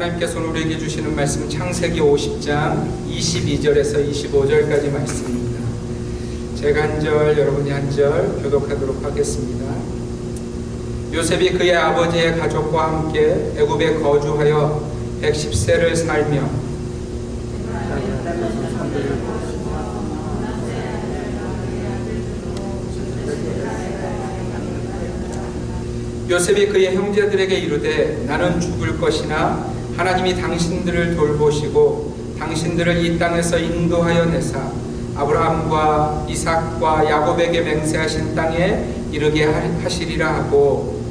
하나님께서 우리에게 주시는 말씀은 창세기 50장 22절에서 25절까지 말씀입니다. 제가 한 절, 여러분이 한 절 교독하도록 하겠습니다. 요셉이 그의 아버지의 가족과 함께 애굽에 거주하여 110세를 살며 요셉이 그의 형제들에게 이르되 나는 죽을 것이나 하나님이 당신들을 돌보시고 당신들을 이 땅에서 인도하여 내사 아브라함과 이삭과 야곱에게 맹세하신 땅에 이르게 하시리라 하고,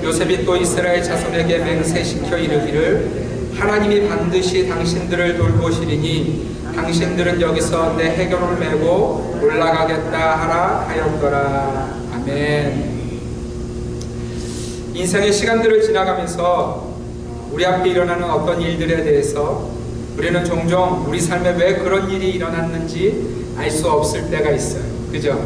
요셉이 또 이스라엘 자손에게 맹세시켜 이르기를 하나님이 반드시 당신들을 돌보시리니 당신들은 여기서 내 해결을 메고 올라가겠다 하라 하였더라. 아멘. 인생의 시간들을 지나가면서 우리 앞에 일어나는 어떤 일들에 대해서 우리는 종종 우리 삶에 왜 그런 일이 일어났는지 알 수 없을 때가 있어요. 그죠?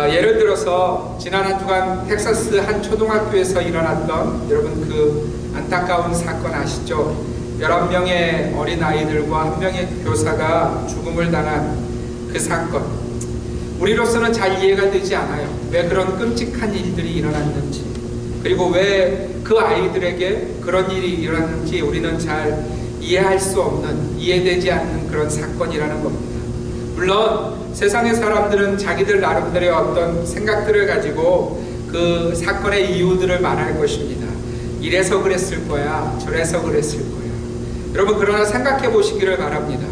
예를 들어서 지난 한 주간 텍사스 한 초등학교에서 일어났던 여러분 그 안타까운 사건 아시죠? 11명의 어린 아이들과 한 명의 교사가 죽음을 당한 그 사건. 우리로서는 잘 이해가 되지 않아요. 왜 그런 끔찍한 일들이 일어났는지, 그리고 왜 그 아이들에게 그런 일이 일어났는지 우리는 잘 이해할 수 없는, 이해되지 않는 그런 사건이라는 겁니다. 물론 세상의 사람들은 자기들 나름대로의 어떤 생각들을 가지고 그 사건의 이유들을 말할 것입니다. 이래서 그랬을 거야, 저래서 그랬을 거야. 여러분, 그러나 생각해 보시기를 바랍니다.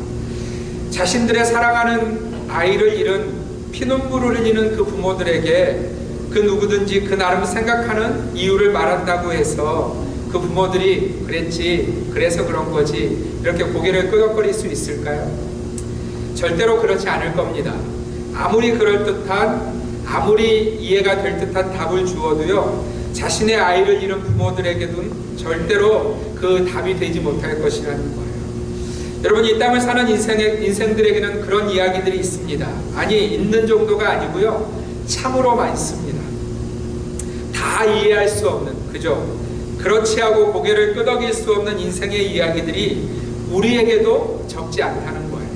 자신들의 사랑하는 아이를 잃은, 피눈물을 흘리는 그 부모들에게 그 누구든지 그 나름 생각하는 이유를 말한다고 해서 그 부모들이 그랬지, 그래서 그런 거지, 이렇게 고개를 끄덕거릴 수 있을까요? 절대로 그렇지 않을 겁니다. 아무리 그럴듯한, 아무리 이해가 될 듯한 답을 주어도요, 자신의 아이를 잃은 부모들에게는 절대로 그 답이 되지 못할 것이라는 거예요. 여러분, 이 땅을 사는 인생들에게는 그런 이야기들이 있습니다. 아니, 있는 정도가 아니고요, 참으로 많습니다. 다 이해할 수 없는, 그죠? 그렇지 하고 고개를 끄덕일 수 없는 인생의 이야기들이 우리에게도 적지 않다는 거예요.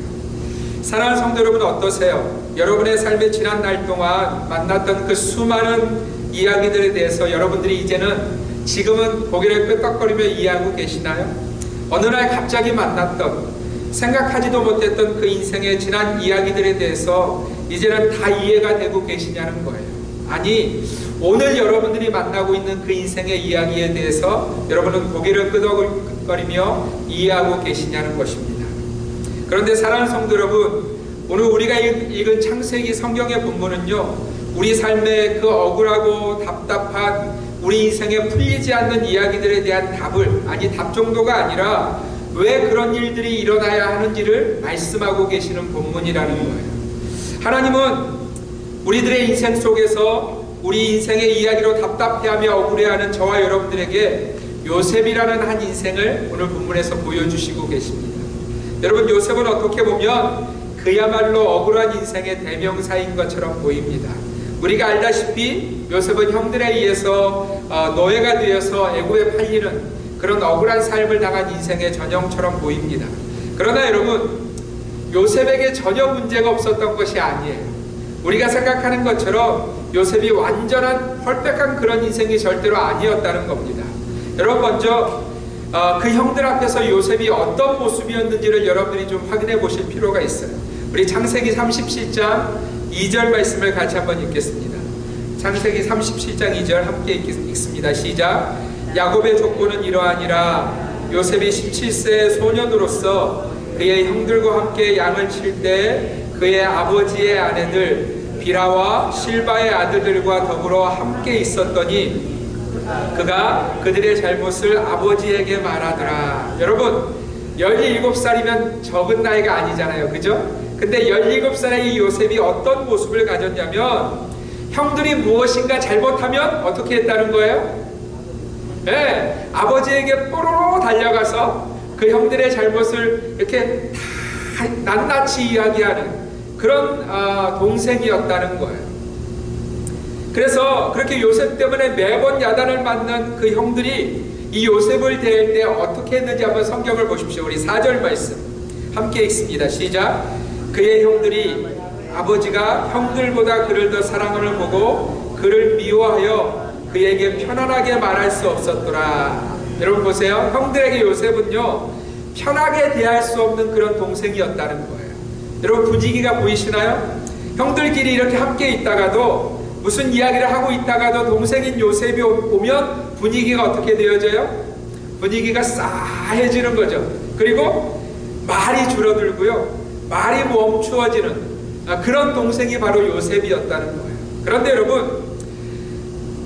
사랑하는 성도 여러분, 어떠세요? 여러분의 삶의 지난 날 동안 만났던 그 수많은 이야기들에 대해서 여러분들이 이제는 지금은 고개를 끄덕거리며 이해하고 계시나요? 어느 날 갑자기 만났던, 생각하지도 못했던 그 인생의 지난 이야기들에 대해서 이제는 다 이해가 되고 계시냐는 거예요. 아니, 오늘 여러분들이 만나고 있는 그 인생의 이야기에 대해서 여러분은 고개를 끄덕거리며 이해하고 계시냐는 것입니다. 그런데 사랑하는 성도 여러분, 오늘 우리가 읽은 창세기 성경의 본문은요, 우리 삶의 그 억울하고 답답한 우리 인생에 풀리지 않는 이야기들에 대한 답을, 아니 답 정도가 아니라 왜 그런 일들이 일어나야 하는지를 말씀하고 계시는 본문이라는 거예요. 하나님은 우리들의 인생 속에서 우리 인생의 이야기로 답답해하며 억울해하는 저와 여러분들에게 요셉이라는 한 인생을 오늘 본문에서 보여주시고 계십니다. 여러분, 요셉은 어떻게 보면 그야말로 억울한 인생의 대명사인 것처럼 보입니다. 우리가 알다시피 요셉은 형들에 의해서 노예가 되어서 애굽에 팔리는 그런 억울한 삶을 당한 인생의 전형처럼 보입니다. 그러나 여러분, 요셉에게 전혀 문제가 없었던 것이 아니에요. 우리가 생각하는 것처럼 요셉이 완전한 퍼펙트한 그런 인생이 절대로 아니었다는 겁니다. 여러분, 먼저 그 형들 앞에서 요셉이 어떤 모습이었는지를 여러분들이 좀 확인해 보실 필요가 있어요. 우리 창세기 37장 2절 말씀을 같이 한번 읽겠습니다. 창세기 37장 2절 함께 읽습니다. 시작. 야곱의 족보는 이러하니라. 요셉이 17세 소년으로서 그의 형들과 함께 양을 칠 때 그의 아버지의 아내들 비라와 실바의 아들들과 더불어 함께 있었더니 그가 그들의 잘못을 아버지에게 말하더라. 여러분, 17살이면 적은 나이가 아니잖아요, 그죠? 근데 17살의 이 요셉이 어떤 모습을 가졌냐면, 형들이 무엇인가 잘못하면 어떻게 했다는 거예요? 네, 아버지에게 뽀로로 달려가서 그 형들의 잘못을 이렇게 다 낱낱이 이야기하는 그런 동생이었다는 거예요. 그래서 그렇게 요셉 때문에 매번 야단을 맞는 그 형들이 이 요셉을 대할 때 어떻게 했는지 한번 성경을 보십시오. 우리 4절 말씀 함께 읽습니다. 시작. 그의 형들이 아버지가 형들보다 그를 더 사랑함을 보고 그를 미워하여 그에게 편안하게 말할 수 없었더라. 여러분 보세요. 형들에게 요셉은요, 편하게 대할 수 없는 그런 동생이었다는 거예요. 여러분 분위기가 보이시나요? 형들끼리 이렇게 함께 있다가도, 무슨 이야기를 하고 있다가도 동생인 요셉이 오면 분위기가 어떻게 되어져요? 분위기가 싸해지는 거죠. 그리고 말이 줄어들고요, 말이 멈추어지는 그런 동생이 바로 요셉이었다는 거예요. 그런데 여러분,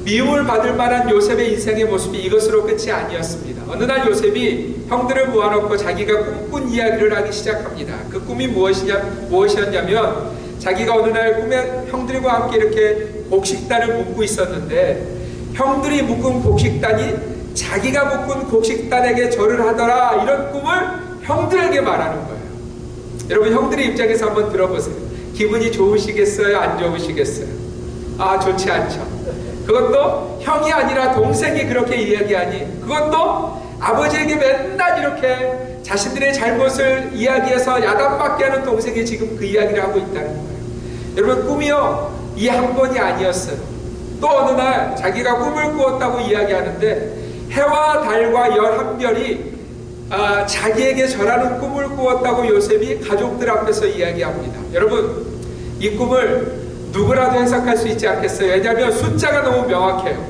미움을 받을 만한 요셉의 인생의 모습이 이것으로 끝이 아니었습니다. 어느 날 요셉이 형들을 모아놓고 자기가 꿈꾼 이야기를 하기 시작합니다. 그 꿈이 무엇이었냐면, 자기가 어느 날 꿈에 형들과 함께 이렇게 곡식단을 묶고 있었는데, 형들이 묶은 곡식단이 자기가 묶은 곡식단에게 절을 하더라, 이런 꿈을 형들에게 말하는 거예요. 여러분, 형들의 입장에서 한번 들어보세요. 기분이 좋으시겠어요? 안 좋으시겠어요? 좋지 않죠. 그것도 형이 아니라 동생이 그렇게 이야기하니, 그것도 아버지에게 맨날 이렇게 자신들의 잘못을 이야기해서 야단맞게 하는 동생이 지금 그 이야기를 하고 있다는 거예요. 여러분, 꿈이요, 이 한 번이 아니었어요. 또 어느 날 자기가 꿈을 꾸었다고 이야기하는데, 해와 달과 11별이 자기에게 절하는 꿈을 꾸었다고 요셉이 가족들 앞에서 이야기합니다. 여러분, 이 꿈을 누구라도 해석할 수 있지 않겠어요? 왜냐하면 숫자가 너무 명확해요.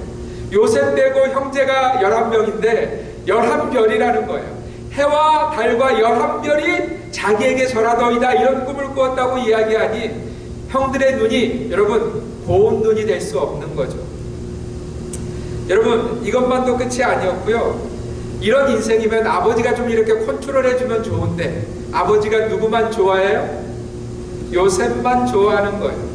요셉 빼고 형제가 11명인데 11별이라는 거예요. 해와 달과 11별이 자기에게 절하더이다, 이런 꿈을 꾸었다고 이야기하니 형들의 눈이, 여러분, 고운 눈이 될 수 없는 거죠. 여러분, 이것만도 끝이 아니었고요. 이런 인생이면 아버지가 좀 이렇게 컨트롤해주면 좋은데, 아버지가 누구만 좋아해요? 요셉만 좋아하는 거예요.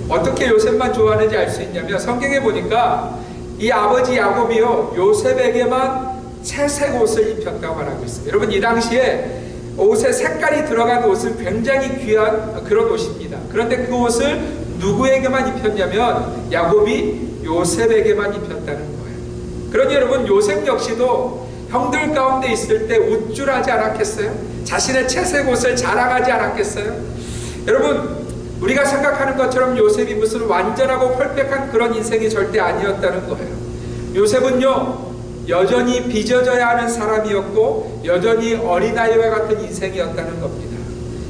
어떻게 요셉만 좋아하는지 알 수 있냐면, 성경에 보니까 이 아버지 야곱이요, 요셉에게만 채색 옷을 입혔다고 말하고 있어요. 여러분, 이 당시에 옷에 색깔이 들어간 옷은 굉장히 귀한 그런 옷입니다. 그런데 그 옷을 누구에게만 입혔냐면 야곱이 요셉에게만 입혔다는 거예요. 그러니 여러분, 요셉 역시도 형들 가운데 있을 때 우쭐하지 않았겠어요? 자신의 채색 옷을 자랑하지 않았겠어요? 여러분, 우리가 생각하는 것처럼 요셉이 무슨 완전하고 퍼펙트한 그런 인생이 절대 아니었다는 거예요. 요셉은요, 여전히 빚어져야 하는 사람이었고 여전히 어린아이와 같은 인생이었다는 겁니다.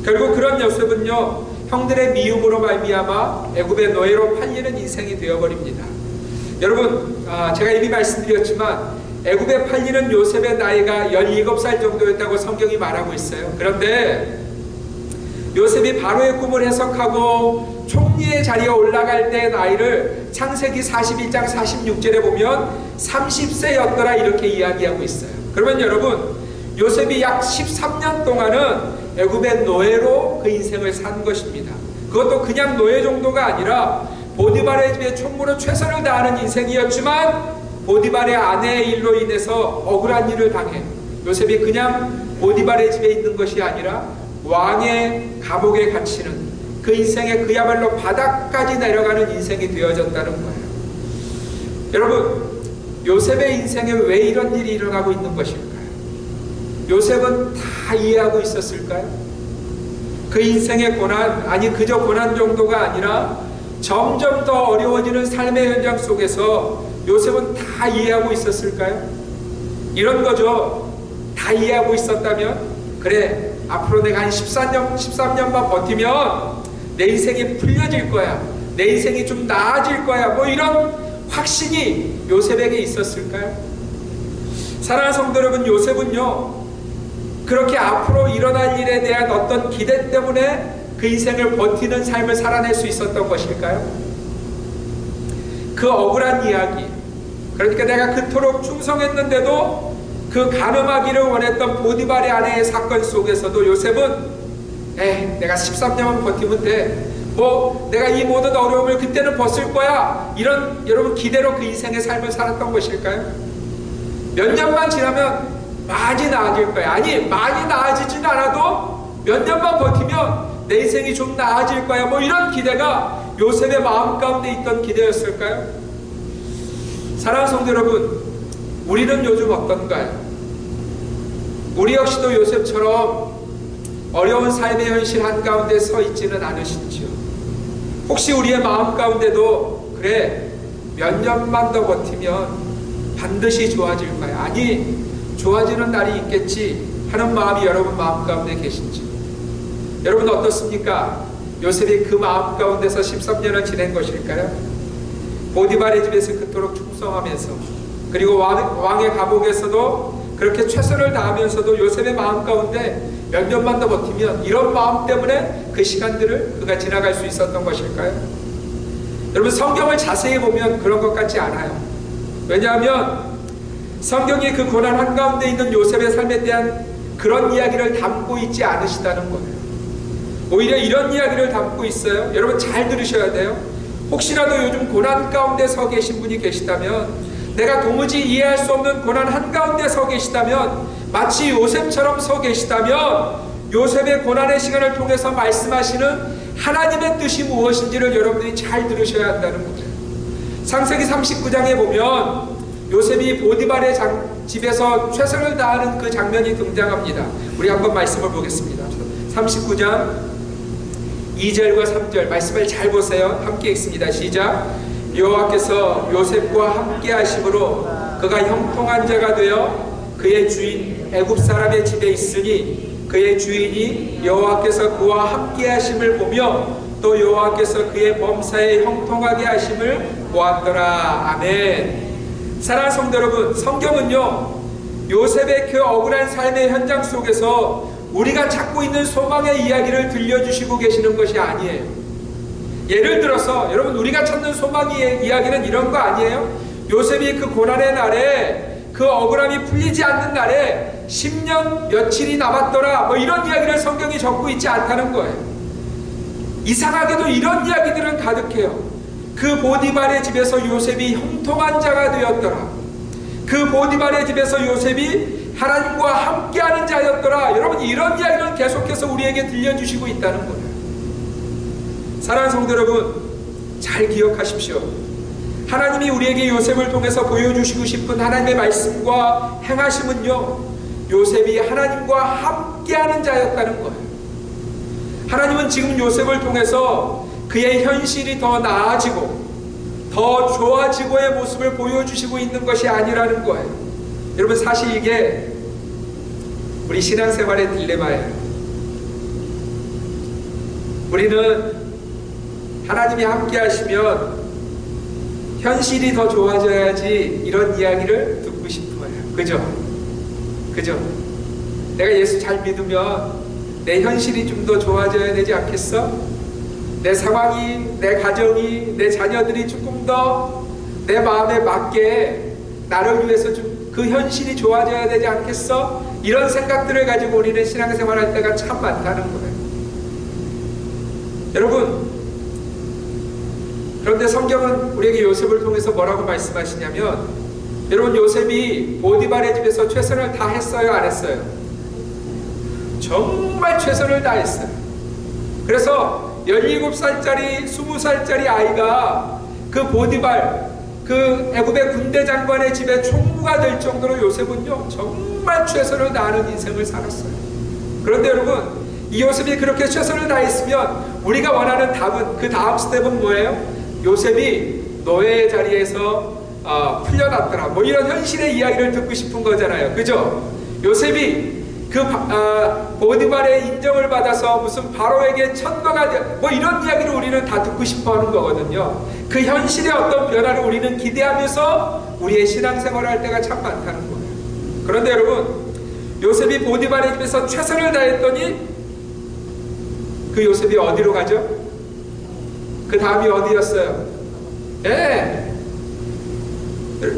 결국 그런 요셉은요, 형들의 미움으로 말미암아 애굽의 노예로 팔리는 인생이 되어버립니다. 여러분, 제가 이미 말씀드렸지만 애굽에 팔리는 요셉의 나이가 17살 정도였다고 성경이 말하고 있어요. 그런데 요셉이 바로의 꿈을 해석하고 총리의 자리에 올라갈 때 나이를 창세기 41장 46절에 보면 30세였더라, 이렇게 이야기하고 있어요. 그러면 여러분, 요셉이 약 13년 동안은 애굽의 노예로 그 인생을 산 것입니다. 그것도 그냥 노예 정도가 아니라 보디발의 집에 총무로 최선을 다하는 인생이었지만, 보디발의 아내의 일로 인해서 억울한 일을 당해 요셉이 그냥 보디발의 집에 있는 것이 아니라 왕의 감옥에 갇히는 그 인생에 그야말로 바닥까지 내려가는 인생이 되어졌다는 거예요. 여러분, 요셉의 인생에 왜 이런 일이 일어나고 있는 것일까요? 요셉은 다 이해하고 있었을까요? 그 인생의 고난, 아니 그저 고난 정도가 아니라 점점 더 어려워지는 삶의 현장 속에서 요셉은 다 이해하고 있었을까요? 이런 거죠. 다 이해하고 있었다면, 그래, 앞으로 내가 한 13년만 버티면 내 인생이 풀려질 거야, 내 인생이 좀 나아질 거야, 뭐 이런 확신이 요셉에게 있었을까요? 사랑하는 성도 여러분, 요셉은요, 그렇게 앞으로 일어날 일에 대한 어떤 기대 때문에 그 인생을 버티는 삶을 살아낼 수 있었던 것일까요? 그 억울한 이야기, 그러니까 내가 그토록 충성했는데도 그 간음하기를 원했던 보디발의 아내의 사건 속에서도 요셉은 내가 13년만 버티면 돼, 뭐 내가 이 모든 어려움을 그때는 벗을 거야, 이런 여러분 기대로 그 인생의 삶을 살았던 것일까요? 몇 년만 지나면 많이 나아질 거야, 아니 많이 나아지진 않아도 몇 년만 버티면 내 인생이 좀 나아질 거야, 뭐 이런 기대가 요셉의 마음 가운데 있던 기대였을까요? 사랑하는 성도 여러분, 우리는 요즘 어떤가요? 우리 역시도 요셉처럼 어려운 삶의 현실 한가운데 서 있지는 않으시지요? 혹시 우리의 마음 가운데도 그래 몇 년만 더 버티면 반드시 좋아질까요? 아니 좋아지는 날이 있겠지 하는 마음이 여러분 마음 가운데 계신지? 여러분 어떻습니까? 요셉이 그 마음 가운데서 13년을 지낸 것일까요? 보디발의 집에서 그토록 충성하면서 그리고 왕의 감옥에서도 그렇게 최선을 다하면서도 요셉의 마음 가운데 몇 년만 더 버티면 이런 마음 때문에 그 시간들을 그가 지나갈 수 있었던 것일까요? 여러분 성경을 자세히 보면 그런 것 같지 않아요. 왜냐하면 성경이 그 고난 한가운데 있는 요셉의 삶에 대한 그런 이야기를 담고 있지 않으시다는 거예요. 오히려 이런 이야기를 담고 있어요. 여러분 잘 들으셔야 돼요. 혹시라도 요즘 고난 가운데 서 계신 분이 계시다면, 내가 도무지 이해할 수 없는 고난 한가운데 서 계시다면, 마치 요셉처럼 서 계시다면 요셉의 고난의 시간을 통해서 말씀하시는 하나님의 뜻이 무엇인지를 여러분들이 잘 들으셔야 한다는 거예요. 창세기 39장에 보면 요셉이 보디발의 집에서 최선을 다하는 그 장면이 등장합니다. 우리 한번 말씀을 보겠습니다. 39장 2절과 3절 말씀을 잘 보세요. 함께 읽습니다. 시작. 여호와께서 요셉과 함께 하심으로 그가 형통한 자가 되어 그의 주인 애굽 사람의 집에 있으니 그의 주인이 여호와께서 그와 함께 하심을 보며 또 여호와께서 그의 범사에 형통하게 하심을 보았더라. 아멘. 사랑하는 성도 여러분, 성경은요 요셉의 그 억울한 삶의 현장 속에서 우리가 찾고 있는 소망의 이야기를 들려주시고 계시는 것이 아니에요. 예를 들어서 여러분 우리가 찾는 소망의 이야기는 이런 거 아니에요? 요셉이 그 고난의 날에 그 억울함이 풀리지 않는 날에 10년 며칠이 남았더라 뭐 이런 이야기를 성경이 적고 있지 않다는 거예요. 이상하게도 이런 이야기들은 가득해요. 그 보디발의 집에서 요셉이 형통한 자가 되었더라. 그 보디발의 집에서 요셉이 하나님과 함께하는 자였더라. 여러분 이런 이야기를 계속해서 우리에게 들려주시고 있다는 거예요. 사랑하는 성도 여러분 잘 기억하십시오. 하나님이 우리에게 요셉을 통해서 보여주시고 싶은 하나님의 말씀과 행하심은요 요셉이 하나님과 함께하는 자였다는 거예요. 하나님은 지금 요셉을 통해서 그의 현실이 더 나아지고 더 좋아지고의 모습을 보여주시고 있는 것이 아니라는 거예요. 여러분 사실 이게 우리 신앙생활의 딜레마예요. 우리는 하나님이 함께 하시면 현실이 더 좋아져야지 이런 이야기를 듣고 싶어요. 그죠? 그죠? 내가 예수 잘 믿으면 내 현실이 좀 더 좋아져야 되지 않겠어? 내 상황이, 내 가정이, 내 자녀들이 조금 더 내 마음에 맞게 나를 위해서 좀 그 현실이 좋아져야 되지 않겠어? 이런 생각들을 가지고 우리는 신앙생활 할 때가 참 많다는 거예요. 여러분 그런데 성경은 우리에게 요셉을 통해서 뭐라고 말씀하시냐면 여러분 요셉이 보디발의 집에서 최선을 다했어요? 안 했어요? 정말 최선을 다했어요. 그래서 17살짜리 20살짜리 아이가 그 보디발 그 애굽의 군대 장관의 집에 총무가 될 정도로 요셉은요 정말 최선을 다하는 인생을 살았어요. 그런데 여러분 이 요셉이 그렇게 최선을 다했으면 우리가 원하는 답은 그 다음 스텝은 뭐예요? 요셉이 노예의 자리에서 풀려났더라 뭐 이런 현실의 이야기를 듣고 싶은 거잖아요. 그죠? 요셉이 그 보디발의 인정을 받아서 무슨 바로에게 천거가 뭐 이런 이야기를 우리는 다 듣고 싶어 하는 거거든요. 그 현실의 어떤 변화를 우리는 기대하면서 우리의 신앙생활을 할 때가 참 많다는 거예요. 그런데 여러분 요셉이 보디발의 집에서 최선을 다했더니 그 요셉이 어디로 가죠? 그 다음이 어디였어요? 예.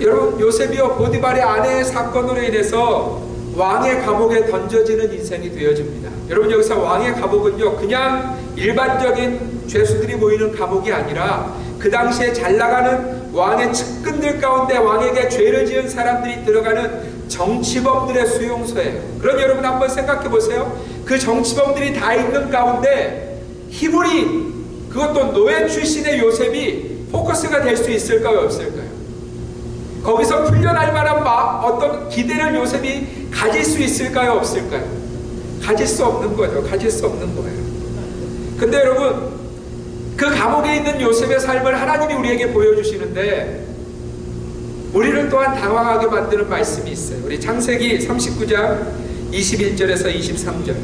여러분 요셉이요 보디발의 아내의 사건으로 인해서 왕의 감옥에 던져지는 인생이 되어집니다. 여러분 여기서 왕의 감옥은요 그냥 일반적인 죄수들이 모이는 감옥이 아니라 그 당시에 잘 나가는 왕의 측근들 가운데 왕에게 죄를 지은 사람들이 들어가는 정치범들의 수용소예요. 그럼 여러분 한번 생각해 보세요. 그 정치범들이 다 있는 가운데 히브리 그것도 노예 출신의 요셉이 포커스가 될 수 있을까요? 없을까요? 거기서 풀려날 만한 어떤 기대를 요셉이 가질 수 있을까요? 없을까요? 가질 수 없는 거죠. 가질 수 없는 거예요. 근데 여러분, 그 감옥에 있는 요셉의 삶을 하나님이 우리에게 보여주시는데 우리를 또한 당황하게 만드는 말씀이 있어요. 우리 창세기 39장 21절에서 23절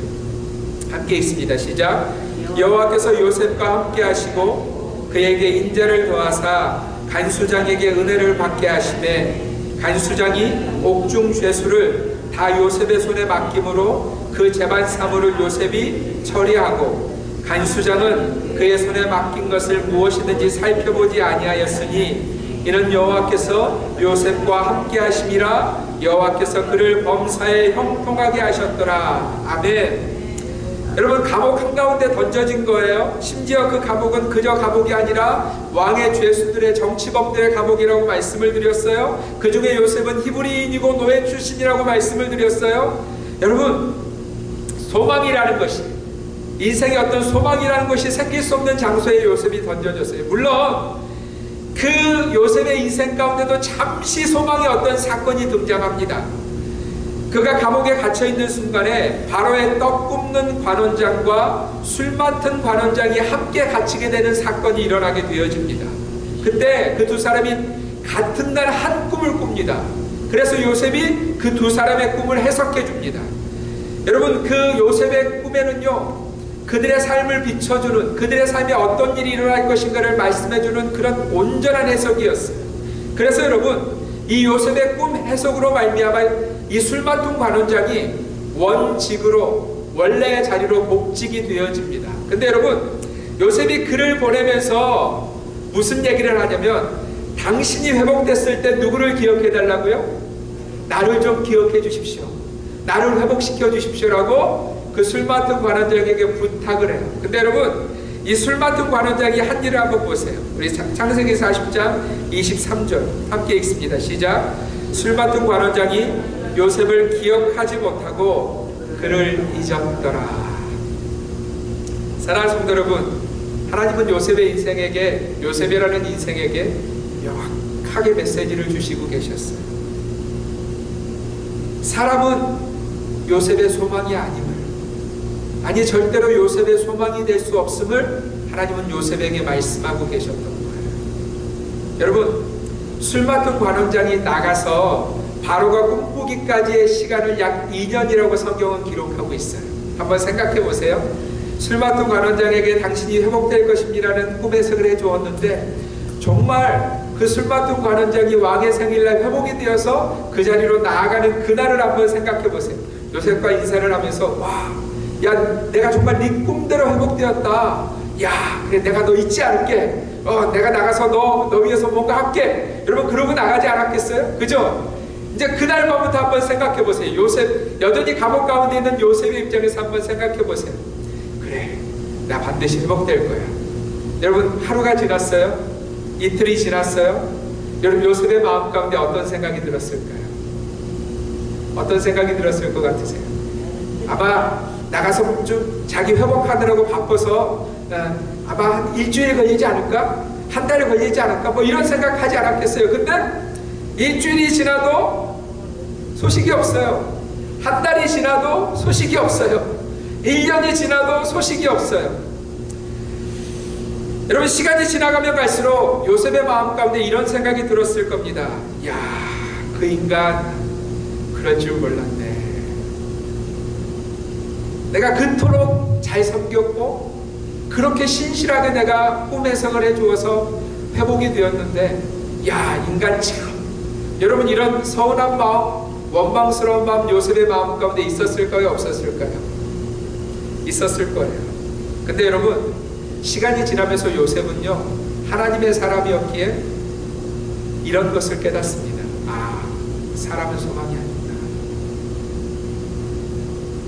함께 읽습니다. 시작. 여호와께서 요셉과 함께 하시고 그에게 인자를 더하사 간수장에게 은혜를 받게 하시매 간수장이 옥중 죄수를 다 요셉의 손에 맡김으로 그 재반 사물을 요셉이 처리하고 간수장은 그의 손에 맡긴 것을 무엇이든지 살펴보지 아니하였으니 이는 여호와께서 요셉과 함께 하심이라. 여호와께서 그를 범사에 형통하게 하셨더라. 아멘. 여러분, 감옥 한가운데 던져진 거예요. 심지어 그 감옥은 그저 감옥이 아니라 왕의 죄수들의, 정치범들의 감옥이라고 말씀을 드렸어요. 그 중에 요셉은 히브리인이고 노예 출신이라고 말씀을 드렸어요. 여러분, 소망이라는 것이, 인생의 어떤 소망이라는 것이 생길 수 없는 장소에 요셉이 던져졌어요. 물론 그 요셉의 인생 가운데도 잠시 소망의 어떤 사건이 등장합니다. 그가 감옥에 갇혀있는 순간에 바로의 떡 굽는 관원장과 술 맡은 관원장이 함께 갇히게 되는 사건이 일어나게 되어집니다. 그때 그 두 사람이 같은 날 한 꿈을 꿉니다. 그래서 요셉이 그 두 사람의 꿈을 해석해 줍니다. 여러분, 그 요셉의 꿈에는요, 그들의 삶을 비춰주는, 그들의 삶에 어떤 일이 일어날 것인가를 말씀해주는 그런 온전한 해석이었어요. 그래서 여러분, 이 요셉의 꿈 해석으로 말미암아 이 술 맡은 관원장이 원직으로, 원래의 자리로 복직이 되어집니다. 근데 여러분, 요셉이 글을 보내면서 무슨 얘기를 하냐면, 당신이 회복됐을 때 누구를 기억해 달라고요? 나를 좀 기억해 주십시오. 나를 회복시켜 주십시오라고 그 술 맡은 관원장에게 부탁을 해요. 근데 여러분, 이 술 맡은 관원장이 한 일을 한번 보세요. 우리 창세기 40장 23절 함께 읽습니다. 시작. 술 맡은 관원장이 요셉을 기억하지 못하고 그를 잊었더라. 사랑하는 성도 여러분, 하나님은 요셉의 인생에게, 요셉이라는 인생에게 명확하게 메시지를 주시고 계셨어요. 사람은 요셉의 소망이 아님을, 아니 절대로 요셉의 소망이 될 수 없음을 하나님은 요셉에게 말씀하고 계셨던 거예요. 여러분, 술 맡은 관원장이 나가서 바로가 꿈꾸기까지의 시간을 약 2년이라고 성경은 기록하고 있어요. 한번 생각해 보세요. 술 맡은 관원장에게 당신이 회복될 것입니다라는 꿈 해석을 해주었는데, 정말 그 술 맡은 관원장이 왕의 생일날 회복이 되어서 그 자리로 나아가는 그날을 한번 생각해 보세요. 요셉과 인사를 하면서, 와, 야, 내가 정말 네 꿈대로 회복되었다. 야, 그래, 내가 너 잊지 않을게. 내가 나가서 너 위해서 뭔가 할게. 여러분, 그러고 나가지 않았겠어요? 그죠? 이제 그날 밤부터 한번 생각해 보세요. 요셉, 여전히 감옥 가운데 있는 요셉의 입장에서 한번 생각해 보세요. 그래, 나 반드시 회복될 거야. 여러분, 하루가 지났어요? 이틀이 지났어요? 여러분, 요셉의 마음 가운데 어떤 생각이 들었을까요? 어떤 생각이 들었을 것 같으세요? 아마 나가서 좀 자기 회복하느라고 바빠서 아마 한 일주일 걸리지 않을까? 한 달이 걸리지 않을까? 뭐 이런 생각하지 않았겠어요? 근데 일주일이 지나도 소식이 없어요. 한 달이 지나도 소식이 없어요. 1년이 지나도 소식이 없어요. 여러분, 시간이 지나가면 갈수록 요셉의 마음 가운데 이런 생각이 들었을 겁니다. 야, 그 인간 그럴 줄 몰랐네. 내가 그토록 잘 섬겼고 그렇게 신실하게 내가 꿈 해석을 해주어서 회복이 되었는데, 야, 인간 참. 여러분, 이런 서운한 마음, 원망스러운 마음 요셉의 마음 가운데 있었을까요? 없었을까요? 있었을 거예요. 근데 여러분, 시간이 지나면서 요셉은요, 하나님의 사람이었기에 이런 것을 깨닫습니다. 아, 사람은 소망이 아니다.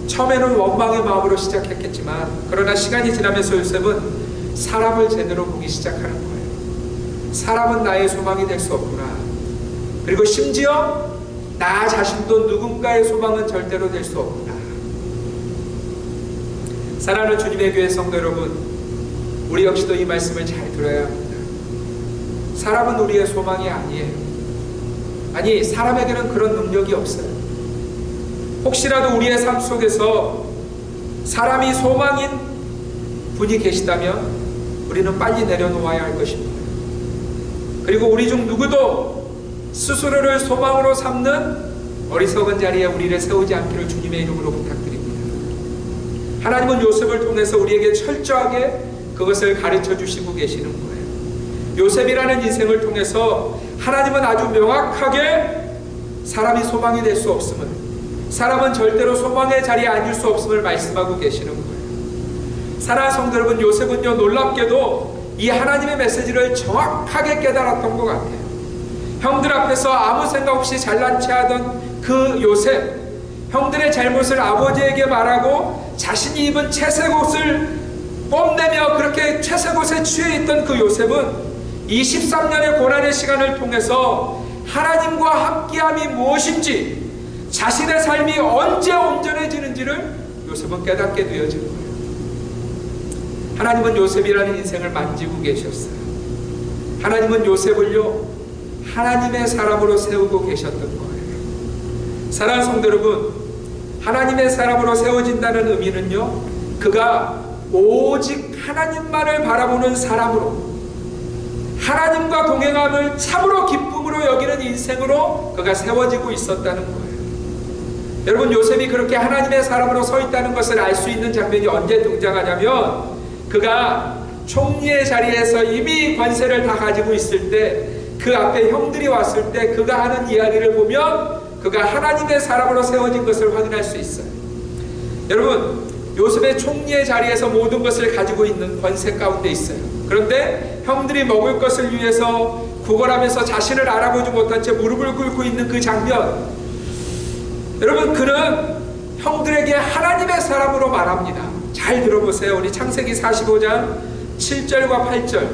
처음에는 원망의 마음으로 시작했겠지만, 그러나 시간이 지나면서 요셉은 사람을 제대로 보기 시작하는 거예요. 사람은 나의 소망이 될 수 없구나. 그리고 심지어 나 자신도 누군가의 소망은 절대로 될 수 없구나. 사랑하는 주님의 교회 성도 여러분, 우리 역시도 이 말씀을 잘 들어야 합니다. 사람은 우리의 소망이 아니에요. 아니, 사람에게는 그런 능력이 없어요. 혹시라도 우리의 삶 속에서 사람이 소망인 분이 계시다면 우리는 빨리 내려놓아야 할 것입니다. 그리고 우리 중 누구도 스스로를 소망으로 삼는 어리석은 자리에 우리를 세우지 않기를 주님의 이름으로 부탁드립니다. 하나님은 요셉을 통해서 우리에게 철저하게 그것을 가르쳐 주시고 계시는 거예요. 요셉이라는 인생을 통해서 하나님은 아주 명확하게 사람이 소망이 될 수 없음을, 사람은 절대로 소망의 자리에 앉을 수 없음을 말씀하고 계시는 거예요. 사랑하는 성도 여러분, 요셉은요, 놀랍게도 이 하나님의 메시지를 정확하게 깨달았던 것 같아요. 형들 앞에서 아무 생각 없이 잘난 체 하던 그 요셉, 형들의 잘못을 아버지에게 말하고 자신이 입은 채색 옷을 뽐내며 그렇게 채색 옷에 취해 있던 그 요셉은 이 13년의 고난의 시간을 통해서 하나님과 함께함이 무엇인지, 자신의 삶이 언제 온전해지는지를 요셉은 깨닫게 되어진 거예요. 하나님은 요셉이라는 인생을 만지고 계셨어요. 하나님은 요셉을요, 하나님의 사람으로 세우고 계셨던 거예요. 사랑하는 성도 여러분, 하나님의 사람으로 세워진다는 의미는요, 그가 오직 하나님만을 바라보는 사람으로, 하나님과 동행함을 참으로 기쁨으로 여기는 인생으로 그가 세워지고 있었다는 거예요. 여러분, 요셉이 그렇게 하나님의 사람으로 서 있다는 것을 알 수 있는 장면이 언제 등장하냐면, 그가 총리의 자리에서 이미 권세를 다 가지고 있을 때, 그 앞에 형들이 왔을 때 그가 하는 이야기를 보면 그가 하나님의 사람으로 세워진 것을 확인할 수 있어요. 여러분, 요셉의 총리의 자리에서 모든 것을 가지고 있는 권세 가운데 있어요. 그런데 형들이 먹을 것을 위해서 구걸하면서 자신을 알아보지 못한 채 무릎을 꿇고 있는 그 장면, 여러분, 그는 형들에게 하나님의 사람으로 말합니다. 잘 들어보세요. 우리 창세기 45장 7절과 8절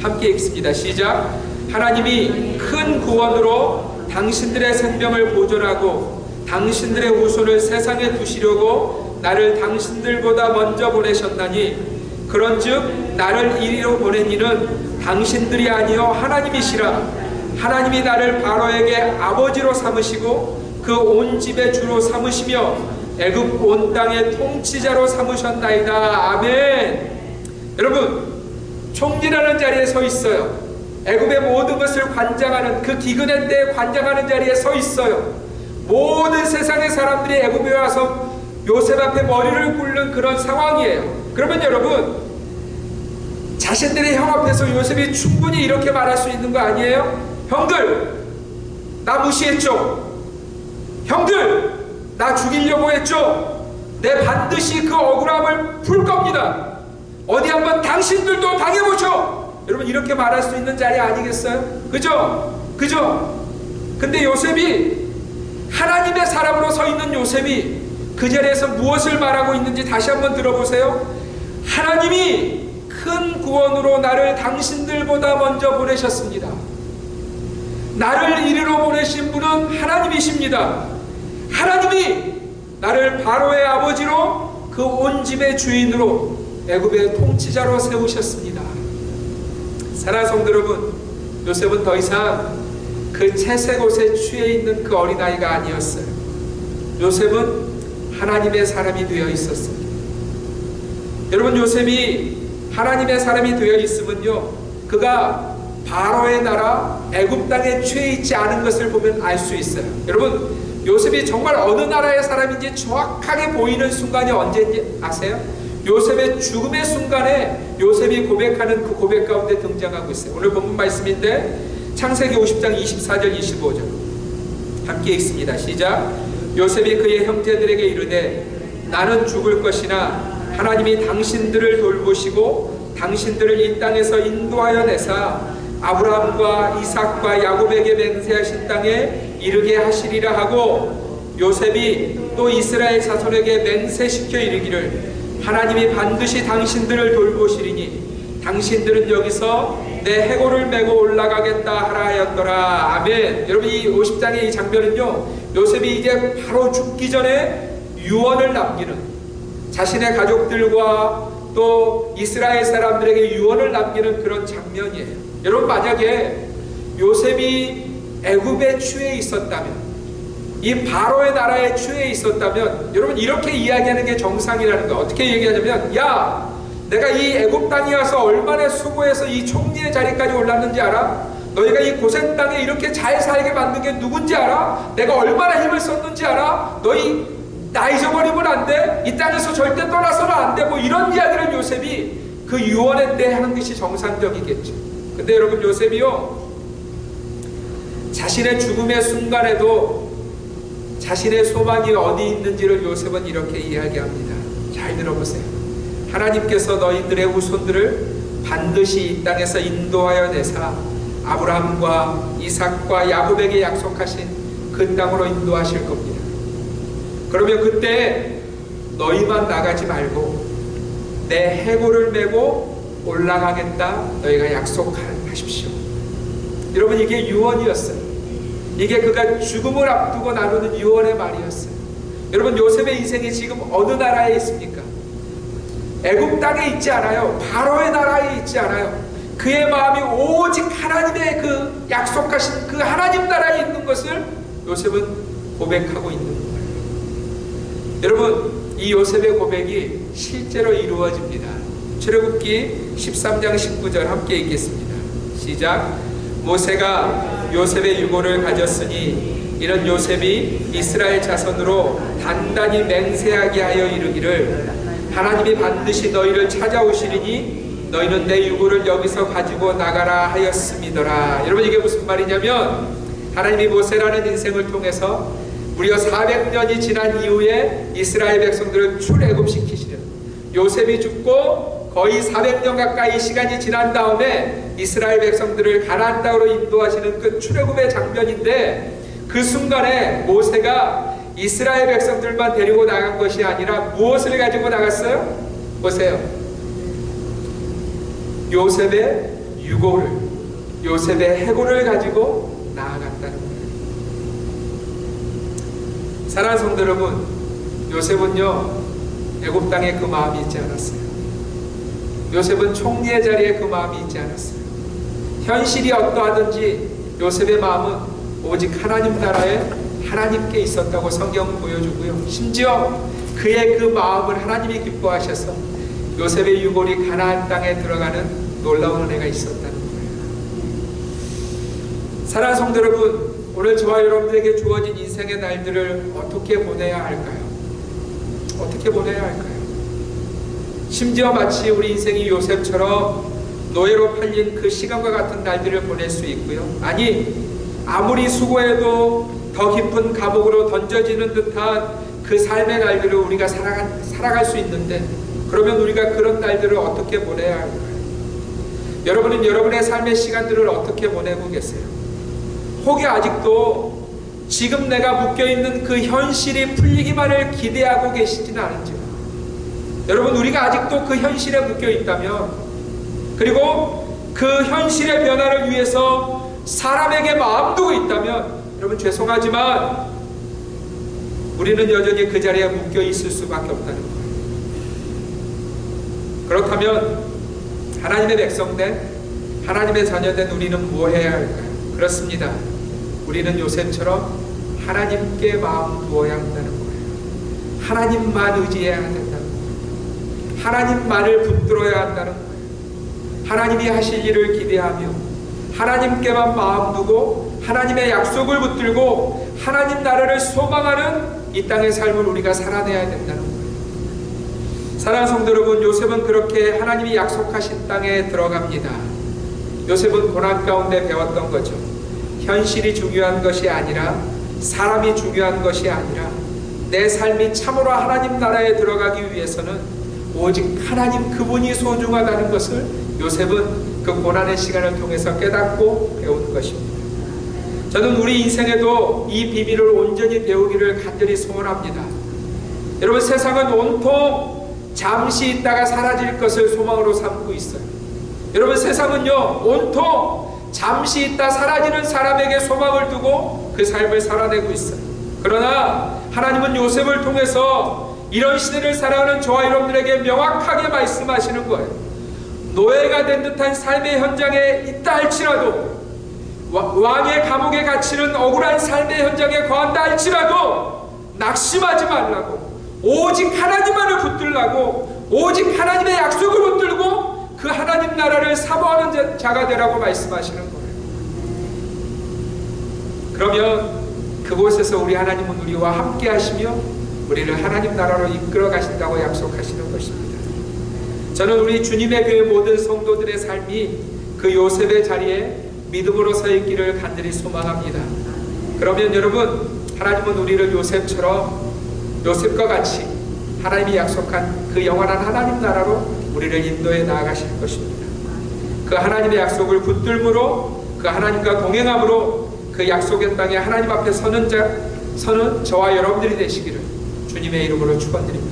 함께 읽습니다. 시작. 하나님이 큰 구원으로 당신들의 생명을 보존하고 당신들의 후손을 세상에 두시려고 나를 당신들보다 먼저 보내셨나니, 그런즉 나를 이리로 보낸 이는 당신들이 아니요 하나님이시라. 하나님이 나를 바로에게 아버지로 삼으시고 그 온 집의 주로 삼으시며 애굽 온 땅의 통치자로 삼으셨나이다. 아멘. 여러분, 총리라는 자리에 서 있어요. 애굽의 모든 것을 관장하는, 그 기근의 때에 관장하는 자리에 서 있어요. 모든 세상의 사람들이 애굽에 와서 요셉 앞에 머리를 꿇는 그런 상황이에요. 그러면 여러분, 자신들의 형 앞에서 요셉이 충분히 이렇게 말할 수 있는 거 아니에요? 형들, 나 무시했죠? 형들, 나 죽이려고 했죠? 내 반드시 그 억울함을 풀 겁니다. 어디 한번 당신들도 당해보죠. 여러분, 이렇게 말할 수 있는 자리 아니겠어요? 그죠? 그죠? 근데 요셉이, 하나님의 사람으로 서 있는 요셉이 그 자리에서 무엇을 말하고 있는지 다시 한번 들어보세요. 하나님이 큰 구원으로 나를 당신들보다 먼저 보내셨습니다. 나를 이리로 보내신 분은 하나님이십니다. 하나님이 나를 바로의 아버지로 그 온 집의 주인으로 애굽의 통치자로 세우셨습니다. 사랑하는 성도 여러분, 요셉은 더 이상 그 채색 옷에 취해 있는 그 어린아이가 아니었어요. 요셉은 하나님의 사람이 되어 있었어요. 여러분, 요셉이 하나님의 사람이 되어 있으면요, 그가 바로의 나라 애굽 땅에 취해 있지 않은 것을 보면 알 수 있어요. 여러분, 요셉이 정말 어느 나라의 사람인지 정확하게 보이는 순간이 언제인지 아세요? 요셉의 죽음의 순간에 요셉이 고백하는 그 고백 가운데 등장하고 있어요. 오늘 본문 말씀인데 창세기 50장 24절 25절 함께 읽습니다. 시작. 요셉이 그의 형제들에게 이르되 나는 죽을 것이나 하나님이 당신들을 돌보시고 당신들을 이 땅에서 인도하여 내사 아브라함과 이삭과 야곱에게 맹세하신 땅에 이르게 하시리라 하고, 요셉이 또 이스라엘 자손에게 맹세시켜 이르기를 하나님이 반드시 당신들을 돌보시리니 당신들은 여기서 내 해골을 메고 올라가겠다 하라 하였더라. 아멘. 여러분, 이 50장의 이 장면은요, 요셉이 이제 바로 죽기 전에 유언을 남기는, 자신의 가족들과 또 이스라엘 사람들에게 유언을 남기는 그런 장면이에요. 여러분, 만약에 요셉이 애굽에 취해 있었다면, 이 바로의 나라에 취해 있었다면, 여러분 이렇게 이야기하는 게 정상이라는 거. 어떻게 얘기하냐면, 야, 내가 이 애굽 땅에 와서 얼마나 수고해서 이 총리의 자리까지 올랐는지 알아? 너희가 이 고센 땅에 이렇게 잘 살게 만든 게 누군지 알아? 내가 얼마나 힘을 썼는지 알아? 너희 나 잊어버리면 안 돼? 이 땅에서 절대 떠나서는 안 돼? 뭐 이런 이야기를 요셉이 그 유언의 때 하는 것이 정상적이겠죠. 근데 여러분, 요셉이요, 자신의 죽음의 순간에도 자신의 소망이 어디 있는지를 요셉은 이렇게 이야기합니다. 잘 들어보세요. 하나님께서 너희들의 후손들을 반드시 이 땅에서 인도하여 내사 아브라함과 이삭과 야곱에게 약속하신 그 땅으로 인도하실 겁니다. 그러면 그때 너희만 나가지 말고 내 해골을 메고 올라가겠다, 너희가 약속하십시오. 여러분, 이게 유언이었어요. 이게 그가 죽음을 앞두고 나누는 유언의 말이었어요. 여러분, 요셉의 인생이 지금 어느 나라에 있습니까? 애굽 땅에 있지 않아요. 바로의 나라에 있지 않아요. 그의 마음이 오직 하나님의 그 약속하신 그 하나님 나라에 있는 것을 요셉은 고백하고 있는 거예요. 여러분, 이 요셉의 고백이 실제로 이루어집니다. 출애굽기 13장 19절 함께 읽겠습니다. 시작. 모세가 요셉의 유고를 가졌으니 이런 요셉이 이스라엘 자손으로 단단히 맹세하게 하여 이르기를 하나님이 반드시 너희를 찾아오시리니 너희는 내 유고를 여기서 가지고 나가라 하였음이더라. 여러분, 이게 무슨 말이냐면, 하나님이 모세라는 인생을 통해서 무려 400년이 지난 이후에 이스라엘 백성들을 출애굽시키시는, 요셉이 죽고 거의 400년 가까이 시간이 지난 다음에 이스라엘 백성들을 가나안 땅으로 인도하시는 그 출애굽의 장면인데, 그 순간에 모세가 이스라엘 백성들만 데리고 나간 것이 아니라 무엇을 가지고 나갔어요? 보세요. 요셉의 유고를, 요셉의 해골을 가지고 나아갔다는 거예요. 사랑하는 성도 여러분, 요셉은요, 애굽 땅에 그 마음이 있지 않았어요. 요셉은 총리의 자리에 그 마음이 있지 않았어요. 현실이 어떠하든지 요셉의 마음은 오직 하나님 나라에 하나님께 있었다고 성경은 보여주고요. 심지어 그의 그 마음을 하나님이 기뻐하셔서 요셉의 유골이 가나안 땅에 들어가는 놀라운 은혜가 있었다는 거예요. 사랑하는 성도 여러분, 오늘 저와 여러분들에게 주어진 인생의 날들을 어떻게 보내야 할까요? 어떻게 보내야 할까요? 심지어 마치 우리 인생이 요셉처럼 노예로 팔린 그 시간과 같은 날들을 보낼 수 있고요. 아니, 아무리 수고해도 더 깊은 감옥으로 던져지는 듯한 그 삶의 날들을 우리가 살아갈 수 있는데, 그러면 우리가 그런 날들을 어떻게 보내야 할까요? 여러분은 여러분의 삶의 시간들을 어떻게 보내고 계세요? 혹이 아직도 지금 내가 묶여있는 그 현실이 풀리기만을 기대하고 계시지는 않은지요? 여러분, 우리가 아직도 그 현실에 묶여있다면, 그리고 그 현실의 변화를 위해서 사람에게 마음 두고 있다면, 여러분 죄송하지만 우리는 여전히 그 자리에 묶여 있을 수밖에 없다는 거예요. 그렇다면 하나님의 백성된, 하나님의 자녀된 우리는 뭐 해야 할까요? 그렇습니다. 우리는 요셉처럼 하나님께 마음 두어야 한다는 거예요. 하나님만 의지해야 한다는 거예요. 하나님만을 붙들어야 한다는 거예요. 하나님이 하실 일을 기대하며 하나님께만 마음 두고 하나님의 약속을 붙들고 하나님 나라를 소망하는 이 땅의 삶을 우리가 살아내야 된다는 거예요. 사랑하는 성도 여러분, 요셉은 그렇게 하나님이 약속하신 땅에 들어갑니다. 요셉은 고난 가운데 배웠던 거죠. 현실이 중요한 것이 아니라, 사람이 중요한 것이 아니라, 내 삶이 참으로 하나님 나라에 들어가기 위해서는 오직 하나님 그분이 소중하다는 것을 요셉은 그 고난의 시간을 통해서 깨닫고 배운 것입니다. 저는 우리 인생에도 이 비밀을 온전히 배우기를 간절히 소원합니다. 여러분, 세상은 온통 잠시 있다가 사라질 것을 소망으로 삼고 있어요. 여러분, 세상은요, 온통 잠시 있다 사라지는 사람에게 소망을 두고 그 삶을 살아내고 있어요. 그러나 하나님은 요셉을 통해서 이런 시대를 살아가는 저와 여러분들에게 명확하게 말씀하시는 거예요. 노예가 된 듯한 삶의 현장에 있다 할지라도 왕의 감옥에 갇히는 억울한 삶의 현장에 거한다 할지라도 낙심하지 말라고, 오직 하나님만을 붙들라고, 오직 하나님의 약속을 붙들고 그 하나님 나라를 사모하는 자가 되라고 말씀하시는 거예요. 그러면 그곳에서 우리 하나님은 우리와 함께 하시며 우리를 하나님 나라로 이끌어 가신다고 약속하시는 것입니다. 저는 우리 주님의 교회 모든 성도들의 삶이 그 요셉의 자리에 믿음으로 서 있기를 간절히 소망합니다. 그러면 여러분, 하나님은 우리를 요셉과 같이 하나님이 약속한 그 영원한 하나님 나라로 우리를 인도해 나아가실 것입니다. 그 하나님의 약속을 붙들므로, 그 하나님과 동행함으로 그 약속의 땅에 하나님 앞에 서는 저와 여러분들이 되시기를 주님의 이름으로 축원드립니다.